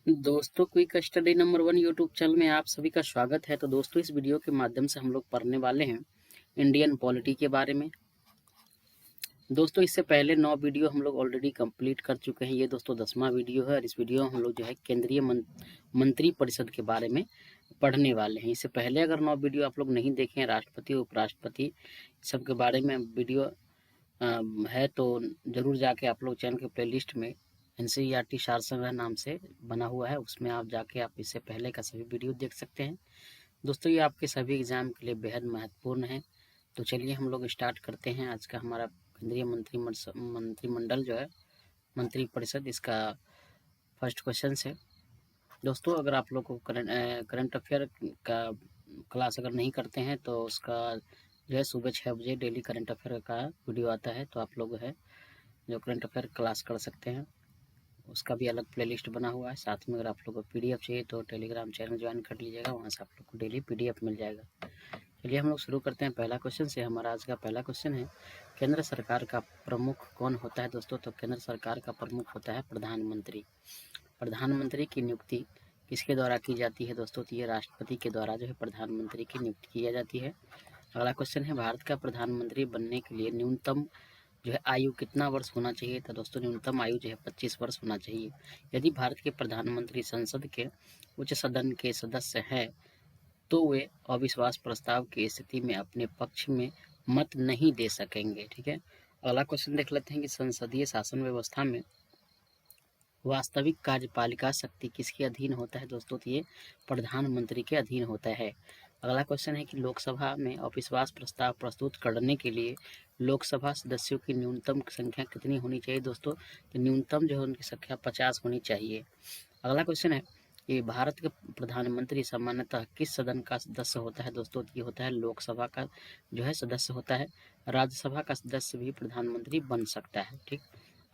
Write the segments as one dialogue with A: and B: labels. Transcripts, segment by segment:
A: दोस्तों, quick study number 1 YouTube channel में आप सभी का स्वागत है। तो दोस्तों, इस वीडियो के माध्यम से हम लोग पढ़ने वाले हैं इंडियन पॉलिटी के बारे में। दोस्तों, इससे पहले 9 वीडियो हम लोग ऑलरेडी कंप्लीट कर चुके हैं। ये दोस्तों 10वां वीडियो है और इस वीडियो में हम लोग जो है केंद्रीय मंत्री परिषद के बारे में पढ़ने वाले हैं। इससे पहले अगर 9 वीडियो आप लोग नहीं देखे हैं, राष्ट्रपति उपराष्ट्रपति सब के बारे में वीडियो है तो ज़रूर जाके आप लोग चैनल के प्लेलिस्ट में एनसीईआरटी सार संग्रह नाम से बना हुआ है, उसमें आप जाके आप इससे पहले का सभी वीडियो देख सकते हैं। दोस्तों, ये आपके सभी एग्जाम के लिए बेहद महत्वपूर्ण है। तो चलिए हम लोग स्टार्ट करते हैं। आज का हमारा केंद्रीय मंत्रिमंडल जो है मंत्री परिषद, इसका फर्स्ट क्वेश्चन है। दोस्तों, अगर आप लोग को करंट अफेयर का क्लास अगर नहीं करते हैं तो उसका जो है सुबह 6 बजे डेली करंट अफेयर का वीडियो आता है, तो आप लोग है जो करंट अफेयर क्लास कर सकते हैं। उसका भी अलग प्लेलिस्ट बना हुआ है। साथ में अगर आप लोग को पीडीएफ चाहिए तो टेलीग्राम चैनल ज्वाइन कर लीजिएगा, वहाँ से आप लोग को डेली पीडीएफ मिल जाएगा। चलिए हम लोग शुरू करते हैं पहला क्वेश्चन से। हमारा आज का पहला क्वेश्चन है, केंद्र सरकार का प्रमुख कौन होता है? दोस्तों, तो केंद्र सरकार का प्रमुख होता है प्रधानमंत्री। प्रधानमंत्री की नियुक्ति किसके द्वारा की जाती है? दोस्तों, तो ये राष्ट्रपति के द्वारा जो है प्रधानमंत्री की नियुक्ति की जाती है। अगला क्वेश्चन है, भारत का प्रधानमंत्री बनने के लिए न्यूनतम जो है आयु कितना वर्ष होना चाहिए? तो दोस्तों, न्यूनतम आयु जो है 25 वर्ष होना चाहिए। यदि भारत के प्रधानमंत्री संसद के उच्च सदन के सदस्य हैं तो वे अविश्वास प्रस्ताव की स्थिति में अपने पक्ष में मत नहीं दे सकेंगे। ठीक है, अगला क्वेश्चन देख लेते हैं कि संसदीय शासन व्यवस्था में वास्तविक कार्यपालिका शक्ति किसके अधीन होता है? दोस्तों, तो ये प्रधानमंत्री के अधीन होता है। अगला क्वेश्चन है कि लोकसभा में अविश्वास प्रस्ताव प्रस्तुत करने के लिए लोकसभा सदस्यों की न्यूनतम संख्या कितनी होनी चाहिए? दोस्तों, तो न्यूनतम जो है उनकी संख्या 50 होनी चाहिए। अगला क्वेश्चन है कि भारत के प्रधानमंत्री सामान्यतः किस सदन का सदस्य होता है? दोस्तों, ये होता है लोकसभा का जो है सदस्य होता है। राज्यसभा का सदस्य भी प्रधानमंत्री बन सकता है। ठीक,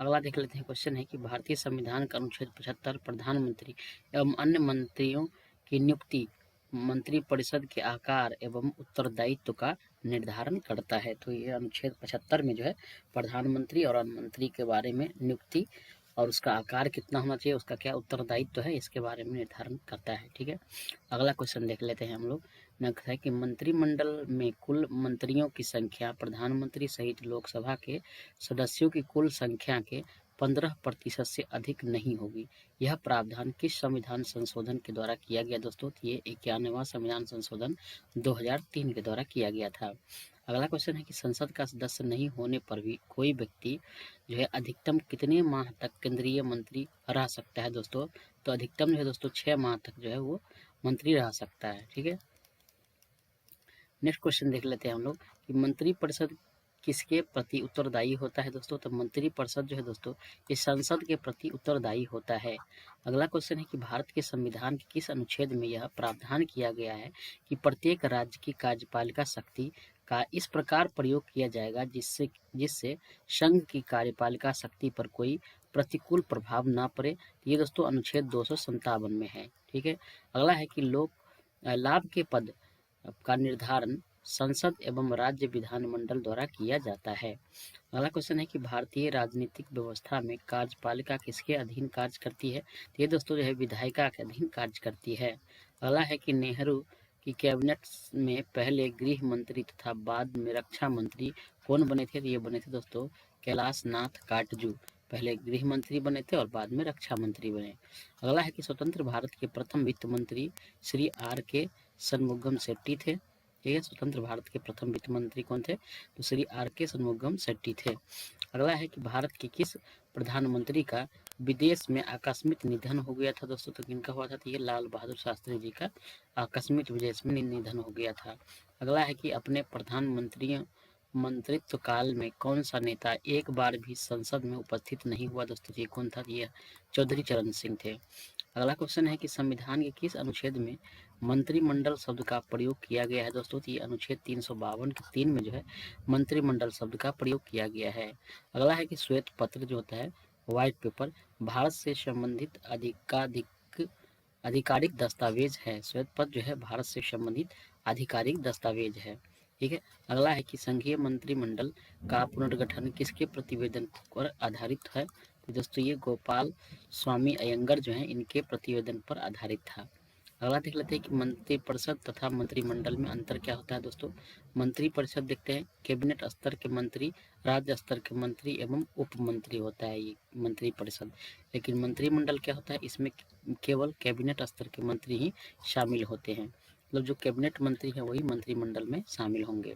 A: अगला देख लेते हैं। क्वेश्चन है कि भारतीय संविधान का अनुच्छेद 75 प्रधानमंत्री एवं अन्य मंत्रियों की नियुक्ति मंत्रिपरिषद के आकार एवं उत्तरदायित्व का निर्धारण करता है। तो ये अनुच्छेद 75 में जो है प्रधानमंत्री और अन्य मंत्री के बारे में नियुक्ति और उसका आकार कितना होना चाहिए, उसका क्या उत्तरदायित्व है, इसके बारे में निर्धारण करता है। ठीक है, अगला क्वेश्चन देख लेते हैं हम लोग। नेक्स्ट है कि मंत्रिमंडल में कुल मंत्रियों की संख्या प्रधानमंत्री सहित लोकसभा के सदस्यों की कुल संख्या के 15% से अधिक नहीं होगी। यह प्रावधान किस संविधान संशोधन के द्वारा किया गया? दोस्तों, ये 91वां संविधान संशोधन 2003 के द्वारा किया गया था। अगला क्वेश्चन है कि संसद का सदस्य नहीं होने पर भी कोई व्यक्ति जो है अधिकतम कितने माह तक केंद्रीय मंत्री रह सकता है? दोस्तों, तो अधिकतम जो है दोस्तों 6 माह तक जो है वो मंत्री रह सकता है। ठीक है, नेक्स्ट क्वेश्चन देख लेते हैं हम लोग कि मंत्री परिषद किसके प्रति उत्तरदायी होता है? दोस्तों, तो मंत्री परिषद जो है दोस्तों ये संसद के प्रति उत्तरदायी होता है। अगला क्वेश्चन है कि भारत के संविधान के किस अनुच्छेद में यह प्रावधान किया गया है कि प्रत्येक राज्य की कार्यपालिका शक्ति का इस प्रकार प्रयोग किया जाएगा जिससे जिससे संघ की कार्यपालिका शक्ति पर कोई प्रतिकूल प्रभाव न पड़े? ये दोस्तों अनुच्छेद 257 में है। ठीक है, अगला है कि लोक लाभ के पद का निर्धारण संसद एवं राज्य विधानमंडल द्वारा किया जाता है। अगला क्वेश्चन है कि भारतीय राजनीतिक व्यवस्था में कार्यपालिका किसके अधीन कार्य करती है? तो ये दोस्तों जो है विधायिका के अधीन कार्य करती है। अगला है कि नेहरू की कैबिनेट में पहले गृह मंत्री तथा बाद में रक्षा मंत्री कौन बने थे? तो ये बने थे दोस्तों कैलाश नाथ काटजू। पहले गृह मंत्री बने थे और बाद में रक्षा मंत्री बने। अगला है कि स्वतंत्र भारत के प्रथम वित्त मंत्री श्री आर के शनमुगम शेट्टी थे। ठीक है, स्वतंत्र भारत के प्रथम वित्त मंत्री कौन थे? तो श्री आर के शनमुगम शेट्टी थे। अगला है कि भारत के किस प्रधानमंत्री का विदेश में आकस्मिक निधन हो गया था? दोस्तों, तो किनका हुआ था? तो ये लाल बहादुर शास्त्री जी का आकस्मिक विदेश में निधन हो गया था। अगला है कि अपने प्रधानमंत्री मंत्रित्व काल में कौन सा नेता एक बार भी संसद में उपस्थित नहीं हुआ? दोस्तों, ये कौन था? ये चौधरी चरण सिंह थे। अगला क्वेश्चन है कि संविधान के किस अनुच्छेद में मंत्रिमंडल शब्द का प्रयोग किया गया है? दोस्तों, तो ये अनुच्छेद 352 के 3 में जो है मंत्रिमंडल शब्द का प्रयोग किया गया है। अगला है कि श्वेत पत्र जो होता है व्हाइट पेपर भारत से संबंधित आधिकारिक दस्तावेज है। श्वेत पत्र जो है भारत से संबंधित आधिकारिक दस्तावेज है। ठीक है, अगला है कि संघीय मंत्रिमंडल का पुनर्गठन किसके प्रतिवेदन पर आधारित है? दोस्तों ये गोपाल स्वामी अयंगर जो है इनके प्रतिवेदन पर आधारित था। अगला देख लेते हैं कि मंत्रिपरिषद तथा मंत्रिमंडल में अंतर क्या होता है। दोस्तों मंत्रिपरिषद देखते हैं कैबिनेट स्तर के मंत्री, राज्य स्तर के मंत्री एवं उप मंत्री होता है ये मंत्रिपरिषद। लेकिन मंत्रिमंडल क्या होता है, इसमें केवल कैबिनेट स्तर के मंत्री ही शामिल होते हैं। मतलब जो कैबिनेट मंत्री है वही मंत्रिमंडल में शामिल होंगे।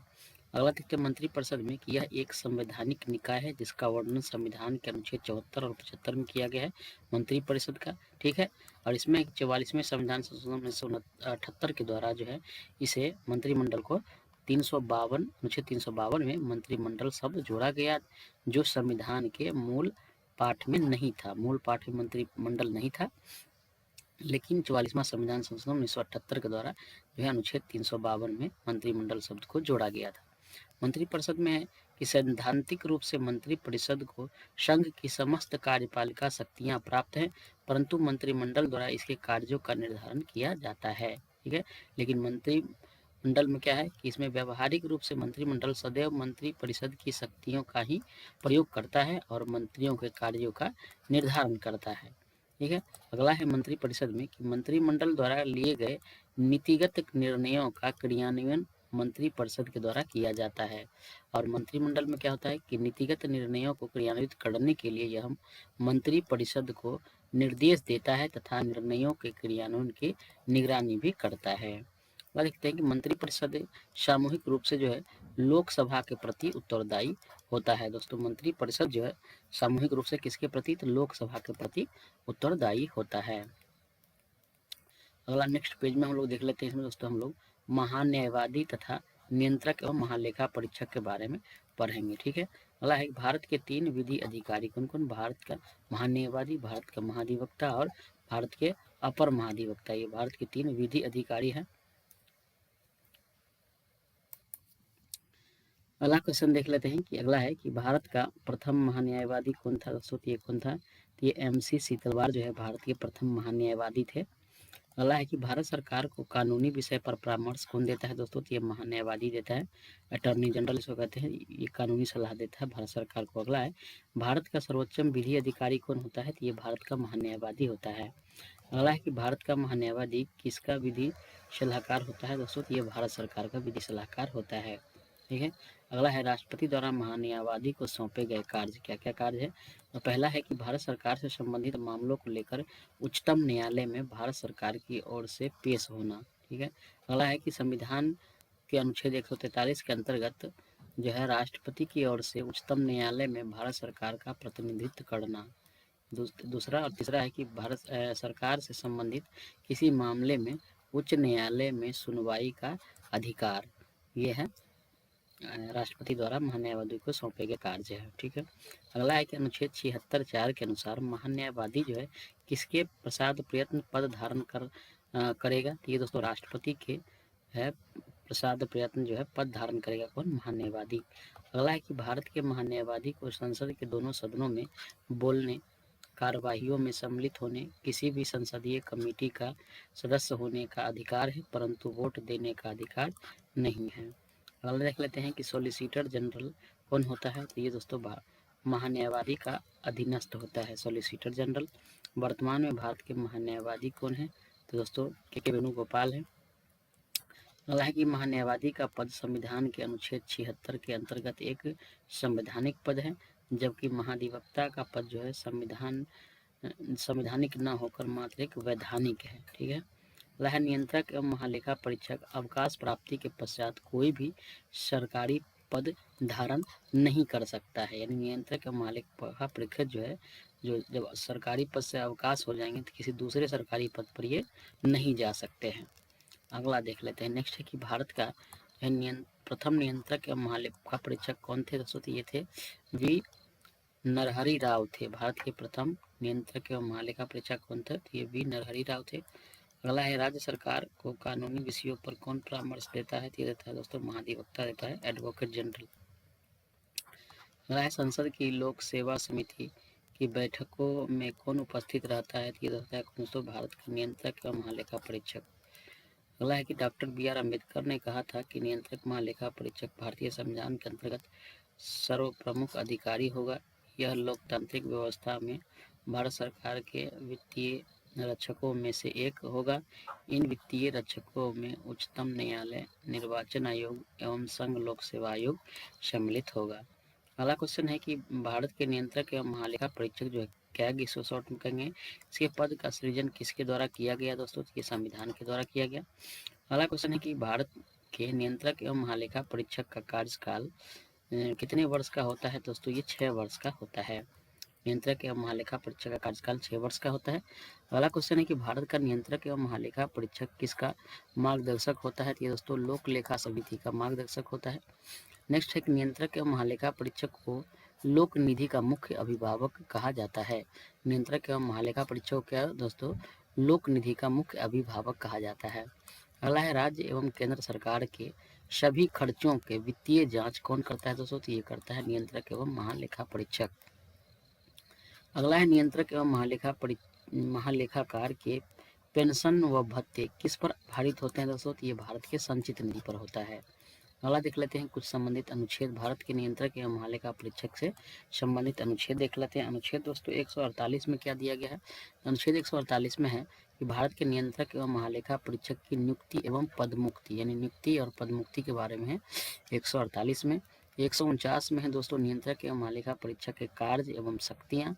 A: अगला देखते हैं मंत्रिपरिषद में कि यह एक संवैधानिक निकाय है जिसका वर्णन संविधान के अनुच्छेद 74 और 75 में किया गया है मंत्रिपरिषद का। ठीक है, और इसमें 44वें संविधान संशोधन 1978 के द्वारा जो है इसे मंत्रिमंडल को 352 अनुच्छेद 352 में मंत्रिमंडल शब्द जोड़ा गया, जो संविधान के मूल पाठ में नहीं था। मूल पाठ में मंत्रिमंडल नहीं था, लेकिन 44वां संविधान संशोधन 1978 के द्वारा जो है अनुच्छेद 352 में मंत्रिमंडल शब्द को जोड़ा गया था। मंत्रिपरिषद में है कि सैद्धांतिक रूप से मंत्रिपरिषद को संघ की समस्त कार्यपालिका शक्तियां प्राप्त हैं, परंतु मंत्रिमंडल द्वारा इसके कार्यों का निर्धारण किया जाता है। ठीक है, लेकिन मंत्रिमंडल में क्या है कि इसमें व्यवहारिक रूप से मंत्रिमंडल सदैव मंत्रिपरिषद की शक्तियों का ही प्रयोग करता है और मंत्रियों के कार्यों का निर्धारण करता है। ठीक है, अगला है मंत्रिपरिषद में कि मंत्रिमंडल द्वारा लिए गए नीतिगत निर्णयों का क्रियान्वयन मंत्रिपरिषद के द्वारा किया जाता है। और मंत्रिमंडल में क्या होता है कि नीतिगत निर्णयों को क्रियान्वित करने के लिए यह मंत्रिपरिषद को निर्देश देता है तथा निर्णयों के क्रियान्वयन की निगरानी भी करता है। वह देखते हैं कि मंत्रिपरिषद सामूहिक रूप से जो है लोकसभा के प्रति उत्तरदायी होता है। दोस्तों मंत्रिपरिषद जो है सामूहिक रूप से किसके प्रति, तो लोकसभा के प्रति उत्तरदायी होता है। अगला नेक्स्ट पेज में हम लोग देख लेते हैं। इसमें दोस्तों हम लोग महान्यायवादी तथा नियंत्रक एवं महालेखा परीक्षक के बारे में पढ़ेंगे। ठीक है, अगला है भारत के 3 विधि अधिकारी कौन कौन, भारत का महान्यायवादी, भारत का महाधिवक्ता और भारत के अपर महाधिवक्ता। ये भारत के 3 विधि अधिकारी हैं। अगला क्वेश्चन देख लेते हैं कि अगला है कि भारत का प्रथम महान्यायवादी कौन था। दोस्तों ये कौन था, तो ये MC सीतलवार जो है भारत के प्रथम महान्यायवादी थे। अगला है कि भारत सरकार को कानूनी विषय पर परामर्श कौन देता है। दोस्तों ये महान्यायवादी देता है, अटॉर्नी जनरल इसको कहते हैं, ये कानूनी सलाह देता है भारत सरकार को। अगला है भारत का सर्वोच्च विधि अधिकारी कौन होता है, तो ये भारत का महान्यायवादी होता है। अगला है कि भारत का महान्यायवादी किसका विधि सलाहकार होता है। दोस्तों ये भारत सरकार का विधि सलाहकार होता है। ठीक है, अगला है राष्ट्रपति द्वारा महान्यायवादी को सौंपे गए कार्य, क्या क्या कार्य है। तो पहला है कि भारत सरकार से संबंधित मामलों को लेकर उच्चतम न्यायालय में भारत सरकार की ओर से पेश होना। ठीक है, अगला है कि संविधान के अनुच्छेद 143 के अंतर्गत जो है राष्ट्रपति की ओर से उच्चतम न्यायालय में भारत सरकार का प्रतिनिधित्व करना। दूसरा और तीसरा है कि भारत सरकार से संबंधित किसी मामले में उच्च न्यायालय में सुनवाई का अधिकार। ये है राष्ट्रपति द्वारा महान्यायवादी को सौंपे गए कार्य है। ठीक है, अगला है कि अनुच्छेद 76(4) के अनुसार महान्यायवादी जो है किसके प्रसाद प्रयत्न पद धारण करेगा। तो ये दोस्तों राष्ट्रपति के है प्रसाद प्रयत्न जो है पद धारण करेगा कौन, महान्यायवादी। अगला है कि भारत के महान्यायवादी को संसद के दोनों सदनों में बोलने, कार्यवाहियों में सम्मिलित होने, किसी भी संसदीय कमेटी का सदस्य होने का अधिकार है, परंतु वोट देने का अधिकार नहीं है। अगला देख लेते हैं कि सॉलिसिटर जनरल कौन होता है। तो ये दोस्तों महान्यायवादी का अधीनस्थ होता है सॉलिसिटर जनरल। वर्तमान में भारत के महान्यायवादी कौन है, तो दोस्तों के वेणुगोपाल है। अगला है कि महान्यायवादी का पद संविधान के अनुच्छेद 76 के अंतर्गत एक संवैधानिक पद है, जबकि महाधिवक्ता का पद जो है संवैधानिक न होकर मात्र एक वैधानिक है। ठीक है, अगला नियंत्रक एवं महालेखा परीक्षक अवकाश प्राप्ति के पश्चात कोई भी सरकारी पद धारण नहीं कर सकता है। यानी नियंत्रक एवं महालेखा परीक्षक जो है जो जब सरकारी पद से अवकाश हो जाएंगे तो किसी दूसरे सरकारी पद पर ये नहीं जा सकते हैं। अगला देख लेते हैं नेक्स्ट है कि भारत का प्रथम नियंत्रक एवं महालेखा परीक्षक कौन थे। दोस्तों ये थे वी नरहरि राव थे। भारत के प्रथम नियंत्रक एवं महालेखा परीक्षक कौन थे, तो ये वी नरहरि राव थे। अगला है राज्य सरकार को कानूनी विषयों पर कौन परामर्श देता है, तो ये देता है दोस्तों महाधिवक्ता देता है, एडवोकेट जनरल। अगला है संसद की लोक सेवा समिति की बैठकों में कौन उपस्थित रहता है, तो ये रहता है दोस्तों भारत का नियंत्रक एवं महालेखा परीक्षक। अगला है कि डॉक्टर BR अम्बेडकर ने कहा था कि नियंत्रक महालेखा परीक्षक भारतीय संविधान के अंतर्गत सर्वप्रमुख अधिकारी होगा। यह लोकतांत्रिक व्यवस्था में भारत सरकार के वित्तीय रक्षकों में से एक होगा। इन वित्तीय रक्षकों में उच्चतम न्यायालय, निर्वाचन आयोग एवं संघ लोक सेवा आयोग सम्मिलित होगा। अगला क्वेश्चन है कि भारत के नियंत्रक एवं महालेखा परीक्षक जो है कैग, इसको शॉर्ट में कहेंगे, इसके पद का सृजन किसके द्वारा किया गया दोस्तों? ये संविधान के द्वारा किया गया। अगला क्वेश्चन है कि भारत के नियंत्रक एवं महालेखा परीक्षक का कार्यकाल कितने वर्ष का होता है दोस्तों? ये 6 वर्ष का होता है। नियंत्रक एवं महालेखा परीक्षक का कार्यकाल 6 वर्ष का होता है। अगला क्वेश्चन है कि भारत का नियंत्रक एवं महालेखा परीक्षक किसका मार्गदर्शक होता है? तो ये दोस्तों लोक लेखा समिति का मार्गदर्शक होता है। नेक्स्ट है कि नियंत्रक एवं महालेखा परीक्षक को लोक निधि का मुख्य अभिभावक कहा जाता है। नियंत्रक एवं महालेखा परीक्षक को क्या दोस्तों? लोक निधि का मुख्य अभिभावक कहा जाता है। अगला है राज्य एवं केंद्र सरकार के सभी खर्चों के वित्तीय जांच कौन करता है दोस्तों? तो ये करता है नियंत्रक एवं महालेखा परीक्षक। अगला है नियंत्रक एवं महालेखाकार के पेंशन व भत्ते किस पर आधारित होते हैं दोस्तों? तो ये भारत के संचित निधि पर होता है। अगला देख लेते हैं कुछ संबंधित अनुच्छेद, भारत के नियंत्रक एवं महालेखा परीक्षक से संबंधित अनुच्छेद देख लेते हैं। अनुच्छेद दोस्तों 148 में क्या दिया गया है? अनुच्छेद 148 में है कि भारत के नियंत्रक एवं महालेखा परीक्षक की नियुक्ति एवं पदमुक्ति, यानी नियुक्ति और पदमुक्ति के बारे में है 148 में। 149 में है दोस्तों नियंत्रक एवं महालेखा परीक्षक के कार्य एवं शक्तियाँ।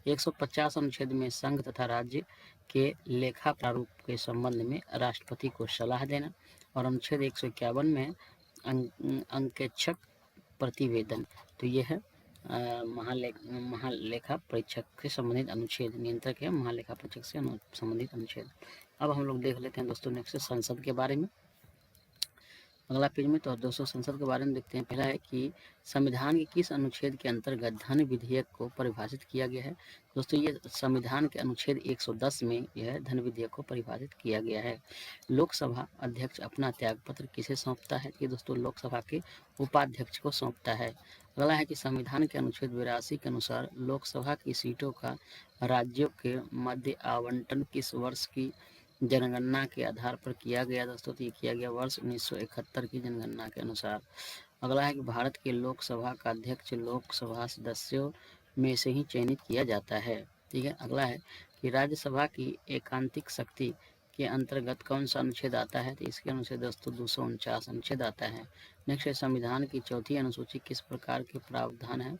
A: 150 अनुच्छेद में संघ तथा राज्य के लेखा प्रारूप के संबंध में राष्ट्रपति को सलाह देना। और अनुच्छेद 151 में अंकेक्षक प्रतिवेदन। तो यह है महालेखा परीक्षक से संबंधित अनुच्छेद, नियंत्रक है महालेखा परीक्षक से संबंधित अनुच्छेद। अब हम लोग देख लेते हैं दोस्तों नेक्स्ट संसद के बारे में, अगला पेज में। तो दोस्तों संसद के बारे में देखते हैं। पहला है कि संविधान के किस अनुच्छेद के अंतर्गत धन विधेयक को परिभाषित किया गया है? दोस्तों ये संविधान के अनुच्छेद 110 में यह धन विधेयक को परिभाषित किया गया है। लोकसभा अध्यक्ष अपना त्यागपत्र किसे सौंपता है? ये दोस्तों लोकसभा के उपाध्यक्ष को सौंपता है। अगला है कि संविधान के अनुच्छेद 82 के अनुसार लोकसभा की सीटों का राज्यों के मध्य आवंटन किस वर्ष की जनगणना के आधार पर किया गया दोस्तों? तो ये किया गया वर्ष 1971 की जनगणना के अनुसार। अगला है कि भारत के लोकसभा का अध्यक्ष लोकसभा सदस्यों में से ही चयनित किया जाता है। ठीक है। अगला है कि राज्यसभा की एकांतिक शक्ति के अंतर्गत कौन सा अनुच्छेद आता है? तो इसके अनुच्छेद दोस्तों 249 अनुच्छेद आता है। नेक्स्ट है संविधान की चौथी अनुसूची किस प्रकार के प्रावधान है?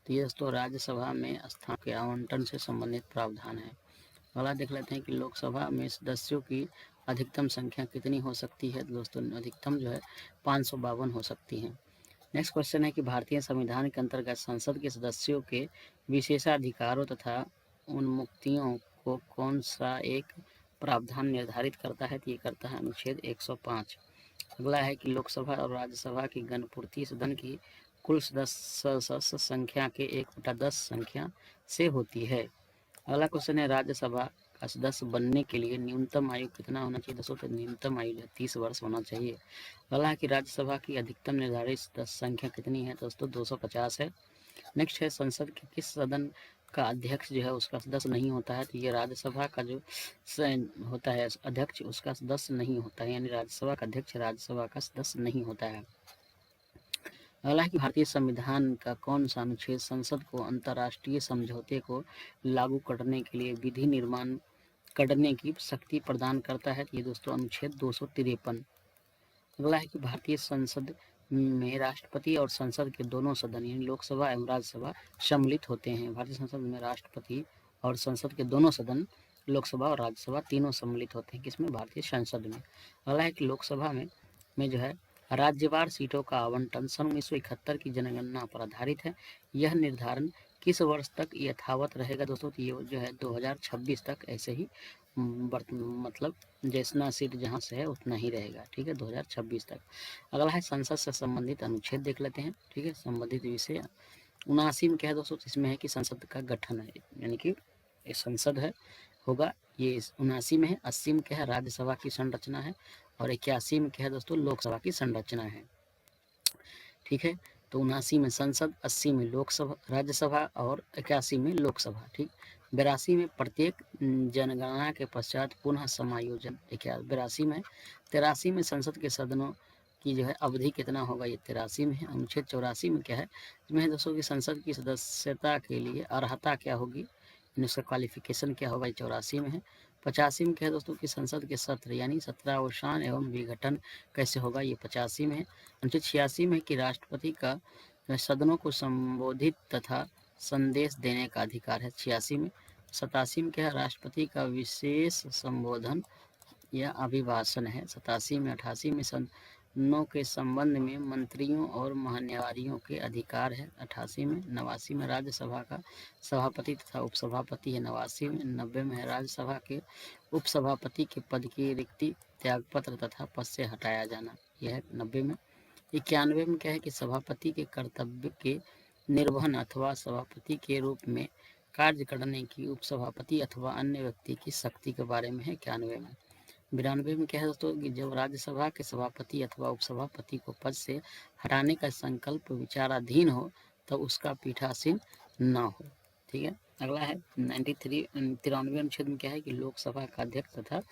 A: तो ये दोस्तों राज्यसभा में स्थान के आवंटन से संबंधित प्रावधान है। अगला देख लेते हैं कि लोकसभा में सदस्यों की अधिकतम संख्या कितनी हो सकती है? दोस्तों अधिकतम जो है 552 हो सकती है। नेक्स्ट क्वेश्चन है कि भारतीय संविधान के अंतर्गत संसद के सदस्यों के विशेषाधिकारों तथा उन्मुक्तियों को कौन सा एक प्रावधान निर्धारित करता है? तो ये करता है अनुच्छेद 105। अगला है कि लोकसभा और राज्यसभा की गणपूर्ति सदन की कुल सदस्य संख्या के 1/10 संख्या से होती है। अगला क्वेश्चन है राज्यसभा का सदस्य बनने के लिए न्यूनतम आयु कितना होना चाहिए दोस्तों? तो न्यूनतम आयु 30 वर्ष होना चाहिए। अगला है कि राज्यसभा की अधिकतम निर्धारित सदस्य संख्या कितनी है दोस्तों? 250 है। नेक्स्ट है संसद के किस सदन का अध्यक्ष जो है उसका सदस्य नहीं होता है? तो ये राज्यसभा का जो होता है अध्यक्ष उसका सदस्य नहीं होता है, यानी राज्यसभा का अध्यक्ष राज्यसभा का सदस्य नहीं होता है। अगला है कि भारतीय संविधान का कौन सा अनुच्छेद संसद को अंतर्राष्ट्रीय समझौते को लागू करने के लिए विधि निर्माण करने की शक्ति प्रदान करता है? ये दोस्तों अनुच्छेद 253। अगला है कि भारतीय संसद में राष्ट्रपति और संसद के दोनों सदन यानी लोकसभा एवं राज्यसभा सम्मिलित होते हैं। भारतीय संसद में राष्ट्रपति और संसद के दोनों सदन लोकसभा और राज्यसभा तीनों सम्मिलित होते हैं। किसमें? भारतीय संसद में। अगला है कि लोकसभा में जो है राज्यवार सीटों का आवंटन सन 1971 की जनगणना पर आधारित है। यह निर्धारण किस वर्ष तक यथावत रहेगा दोस्तों? तो ये जो है 2026 तक ऐसे ही मतलब जितना सीट जहाँ से है उतना ही रहेगा। ठीक है, 2026 तक। अगला है संसद से संबंधित अनुच्छेद देख लेते हैं। ठीक है, संबंधित विषय 79 में क्या है दोस्तों? इसमें है कि संसद का गठन है, यानी कि संसद है होगा ये 79 में है। 80 में क्या है? राज्यसभा की संरचना है। और 81 में क्या है दोस्तों? लोकसभा की संरचना है। ठीक है, तो 79 में संसद, 80 में लोकसभा राज्यसभा और 81 में लोकसभा। ठीक, 82 में प्रत्येक जनगणना के पश्चात पुनः समायोजन 82 में। 83 में संसद के सदनों की जो है अवधि कितना होगा, ये 83 में है। अनुच्छेद 84 में क्या है, इसमें है दोस्तों कि संसद की सदस्यता के लिए अर्हता क्या होगी, उसका क्वालिफिकेशन क्या होगा, ये 84 में है। 85 में क्या है दोस्तों कि संसद के सत्र यानी सत्रावसान एवं विघटन कैसे होगा, ये 85 में है। अनुच्छेद 86 में कि राष्ट्रपति का सदनों को संबोधित तथा संदेश देने का अधिकार है, 86 में। 87 में क्या है, राष्ट्रपति का विशेष संबोधन या अभिभाषण है, 87 में। 88 में सदनों के संबंध में मंत्रियों और महान्यायियों के अधिकार है, 88 में। 89 में राज्यसभा का सभापति तथा उपसभापति है, 89 में। 90 में है राज्यसभा के उपसभापति के पद की रिक्ति त्यागपत्र तथा पद से हटाया जाना, यह है 90 में। 91 में क्या है कि सभापति के कर्तव्य के निर्वहन अथवा सभापति के रूप में कार्य करने की उपसभापति अथवा अन्य व्यक्ति की शक्ति के बारे में है, 91 में। 92 में क्या है दोस्तों कि जब राज्यसभा के सभापति अथवा उपसभापति को पद से हटाने का संकल्प विचाराधीन हो तब उसका पीठासीन न हो, ठीक है। अगला है 93 अनुच्छेद में क्या है कि लोकसभा का अध्यक्ष तथा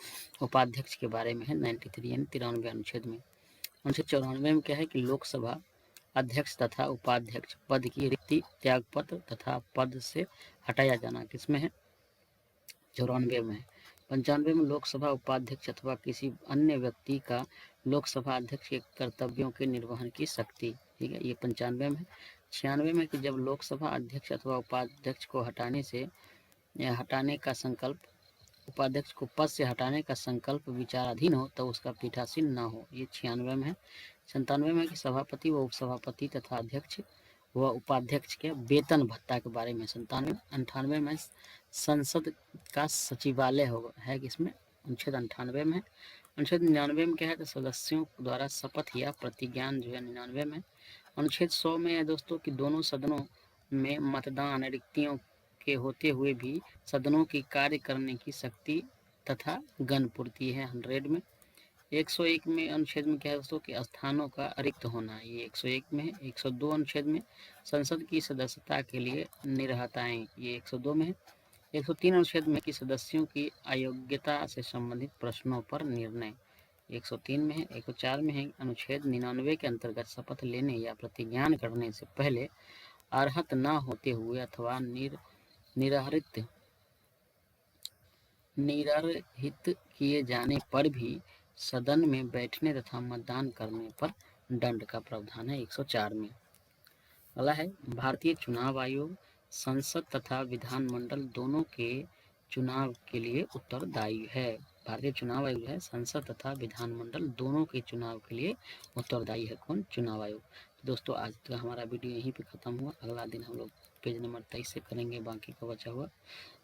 A: उपाध्यक्ष के बारे में है, 93 यानी 93 अनुच्छेद में। अनुच्छेद 94 में क्या है कि लोकसभा अध्यक्ष तथा उपाध्यक्ष पद की रिक्ति त्यागपत्र तथा पद से हटाया जाना किसमें है, 94 में है। 95 में लोकसभा उपाध्यक्ष अथवा किसी अन्य व्यक्ति का लोकसभा अध्यक्ष के कर्तव्यों के निर्वहन की शक्ति, ठीक है, ये 95 में है। 96 में कि जब लोकसभा अध्यक्ष अथवा उपाध्यक्ष को हटाने का संकल्प उपाध्यक्ष को पद से हटाने का संकल्प विचाराधीन हो तो उसका पीठासीन न हो, ये 96 में है। 97 में कि सभापति व उपसभापति तथा अध्यक्ष व उपाध्यक्ष के वेतन भत्ता के बारे में 97। 98 में संसद का सचिवालय होगा है किसमें, अनुच्छेद 98 में। अनुच्छेद 99 में क्या है तो सदस्यों द्वारा शपथ या प्रतिज्ञान जो है 99 में। अनुच्छेद 100 में है दोस्तों कि दोनों सदनों में मतदान रिक्तियों के होते हुए भी सदनों की कार्य करने की शक्ति तथा गणपूर्ति है, 100 में। 101 में अनुच्छेद में क्या है दोस्तों कि स्थानों का रिक्त होना, ये 101 में है। 102 अनुच्छेद में संसद की सदस्यता के लिए निर्हताएं, ये 102 में है। 103 अनुच्छेद में कि सदस्यों की अयोग्यता से संबंधित प्रश्नों पर निर्णय, 103 में है। 104 में है अनुच्छेद 99 के अंतर्गत शपथ लेने या प्रतिज्ञान करने से पहले अर्हत न होते हुए अथवा निरर्हित किए जाने पर भी सदन में बैठने तथा मतदान करने पर दंड का प्रावधान है, 104 में। अगला है भारतीय चुनाव आयोग संसद तथा विधानमंडल दोनों के चुनाव के लिए उत्तरदायी है। भारतीय चुनाव आयोग है संसद तथा विधानमंडल दोनों के चुनाव के लिए उत्तरदायी है, कौन, चुनाव आयोग। तो दोस्तों आज का हमारा वीडियो यहीं पे खत्म हुआ। अगला दिन हम लोग पेज नंबर 23 से करेंगे बाकी का बचा हुआ।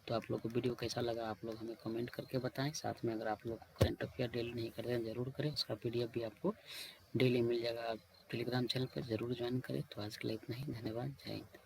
A: तो आप लोग को वीडियो कैसा लगा आप लोग हमें कमेंट करके बताएं। साथ में अगर आप लोग करंट अफेयर डेली नहीं करते हैं ज़रूर करें, उसका PDF भी आपको डेली मिल जाएगा। टेलीग्राम चैनल पर ज़रूर ज्वाइन करें। तो आज के लिए इतना ही, धन्यवाद, जय हिंद।